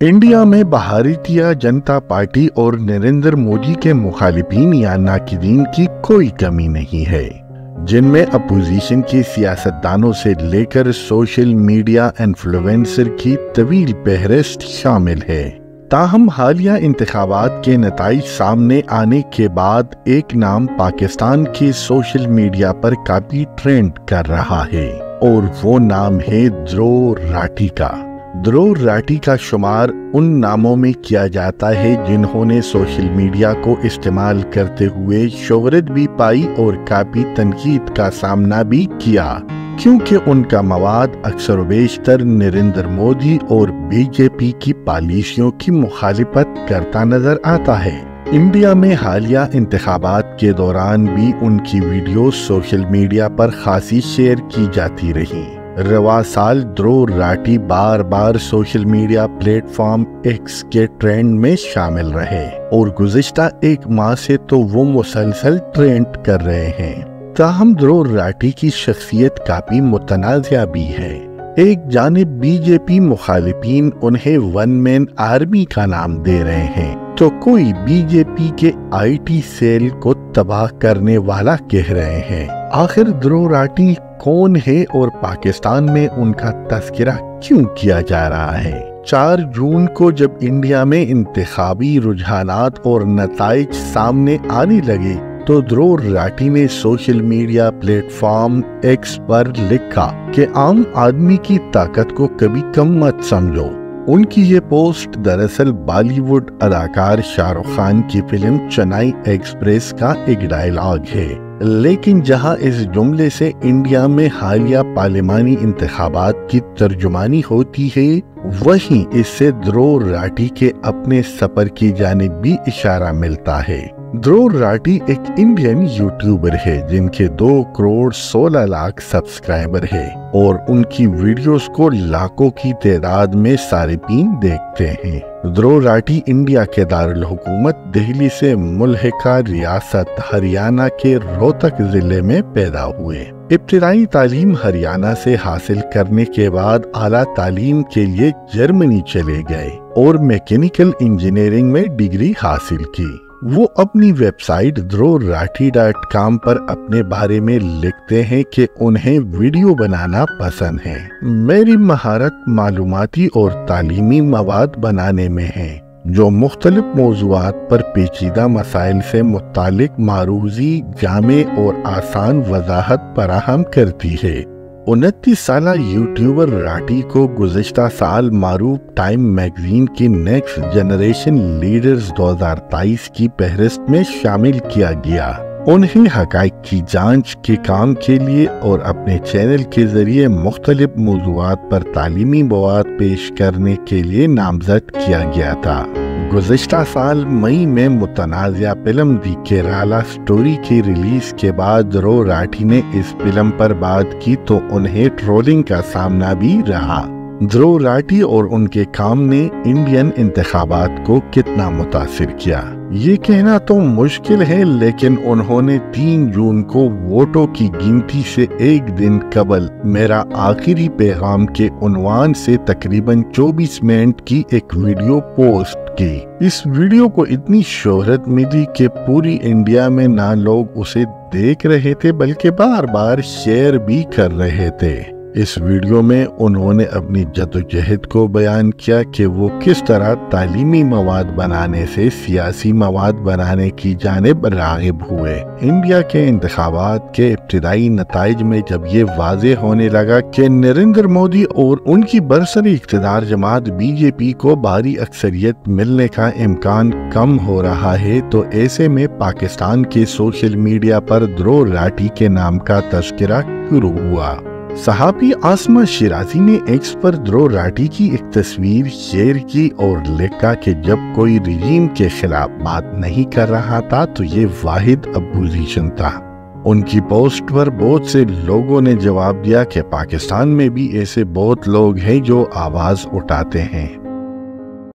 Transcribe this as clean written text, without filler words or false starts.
India میں Bharatiya Janata party اور نریندر مودی کے مخالفین یا ناقدین کی کوئی کمی نہیں ہے، جن میں اپوزیشن کے سیاستدانوں سے لے کر سوشل میڈیا انفلوئنسر کی طویل فہرست شامل ہے۔ تاہم حالیہ انتخابات کے نتائج سامنے آنے کے بعد ایک نام پاکستان کے سوشل میڈیا پر کافی ٹرینڈ کر رہا ہے، اور وہ نام ہے دھرو راٹھی کا۔ دھرو راٹھی کا شمار ان ناموں میں کیا جاتا ہے جنہوں نے سوشل میڈیا کو استعمال کرتے ہوئے شہرت بھی پائی اور کافی تنقید کا سامنا بھی کیا، کیونکہ ان کا مواد اکثر و بیشتر نریندر مودی اور بی جے پی کی پالیسیوں کی مخالفت کرتا نظر آتا ہے۔ انڈیا میں حالیہ انتخابات کے دوران بھی ان کی ویڈیوز سوشل میڈیا پر خاصی شیئر کی جاتی رہی۔ رواں سال دھرو راٹھی بار بار social media platform X کے ٹرینڈ میں شامل رہے، اور گزشتہ ایک ماہ سے تو وہ مسلسل ٹرینڈ کر رہے ہیں۔ تاہم دھرو راٹھی کی شخصیت کافی متنازع بھی ہے۔ ایک جانب بی جے پی مخالفین انہیں ون مین آرمی کا نام دے رہے ہیں، تو کوئی بی جے پی کے آئی ٹی سیل کو تباہ کرنے والا کہہ رہے ہیں۔ آخر دھرو راٹھی کون ہے اور پاکستان میں ان کا تذکرہ کیوں کیا جا رہا ہے؟ 4 جون کو جب انڈیا میں انتخابی رجحانات اور نتائج سامنے آنے لگے تو دھرو راٹھی نے social media platform X پر لکھا کہ عام آدمی کی طاقت کو کبھی کم مت سمجھو۔ ان کی یہ پوسٹ دراصل بالی ووڈ اداکار شاہ رخ خان کی فلم چنئی ایکسپریس کا ایک ڈائیلاگ ہے، لیکن جہاں اس جملے سے انڈیا میں حالیہ پارلیمانی انتخابات کی ترجمانی ہوتی ہے، وہیں اس سے دھرو راٹھی کے اپنے سفر کی جانب بھی اشارہ ملتا ہے۔ دھرو راٹھی ایک انڈین یوٹیوبر ہے جن کے 2 کروڑ 16 لاکھ سبسکرائبر ہے، اور ان کی ویڈیوز کو لاکھوں کی تعداد میں صارفین دیکھتے ہیں۔ دھرو راٹھی انڈیا کے دارالحکومت دہلی سے ملحقہ ریاست ہریانہ کے روہتک ضلع میں پیدا ہوئے۔ ابتدائی تعلیم ہریانہ سے حاصل کرنے کے بعد اعلیٰ تعلیم کے لیے جرمنی چلے گئے اور میکینیکل انجینئرنگ میں ڈگری حاصل کی۔ وہ اپنی ویب سائٹ dhrurathi.com پر اپنے بارے میں لکھتے ہیں کہ انہیں ویڈیو بنانا پسند ہے۔ میری مہارت معلوماتی اور تعلیمی مواد بنانے میں ہے، جو مختلف موضوعات پر پیچیدہ مسائل سے متعلق معروضی، جامع اور آسان وضاحت فراہم کرتی ہے۔ 29 سالہ یوٹیوبر راٹھی کو گزشتہ سال معروف ٹائم میگزین کی نیکسٹ جنریشن لیڈرز 2023 کی فہرست میں شامل کیا گیا۔ انہیں حقائق کی جانچ کے کام کے لیے اور اپنے چینل کے ذریعے مختلف موضوعات پر تعلیمی مواد پیش کرنے کے لیے نامزد کیا گیا تھا۔ گزشتہ سال مئی میں متنازع فلم دی کیرالا سٹوری کی ریلیز کے بعد دھرو راٹھی نے اس فلم پر بات کی تو انہیں ٹرولنگ کا سامنا بھی رہا۔ دھرو راٹھی اور ان کے کام نے انڈین انتخابات کو کتنا متاثر کیا، یہ کہنا تو مشکل ہے، لیکن انہوں نے 3 جون کو ووٹوں کی گنتی سے ایک دن قبل میرا آخری پیغام کے عنوان سے تقریباً 24 منٹ کی ایک ویڈیو پوسٹ کی۔ اس ویڈیو کو اتنی شہرت ملی کہ پوری انڈیا میں نہ لوگ اسے دیکھ رہے تھے بلکہ بار بار شیئر بھی کر رہے تھے۔ اس ویڈیو میں انہوں نے اپنی جدوجہد کو بیان کیا کہ وہ کس طرح تعلیمی مواد بنانے سے سیاسی مواد بنانے کی جانب راغب ہوئے۔ انڈیا کے انتخابات کے ابتدائی نتائج میں جب یہ واضح ہونے لگا کہ نریندر مودی اور ان کی برسر اقتدار جماعت بی جے پی کو بھاری اکثریت ملنے کا امکان کم ہو رہا ہے، تو ایسے میں پاکستان کے سوشل میڈیا پر دھرو راٹھی کے نام کا تذکرہ شروع ہوا۔ صحافی عاصمہ شیرازی نے ایکس پر دھرو راٹھی کی ایک تصویر شیئر کی اور لکھا کہ جب کوئی رجیم کے خلاف بات نہیں کر رہا تھا تو یہ واحد اپوزیشن تھا۔ ان کی پوسٹ پر بہت سے لوگوں نے جواب دیا کہ پاکستان میں بھی ایسے بہت لوگ ہیں جو آواز اٹھاتے ہیں۔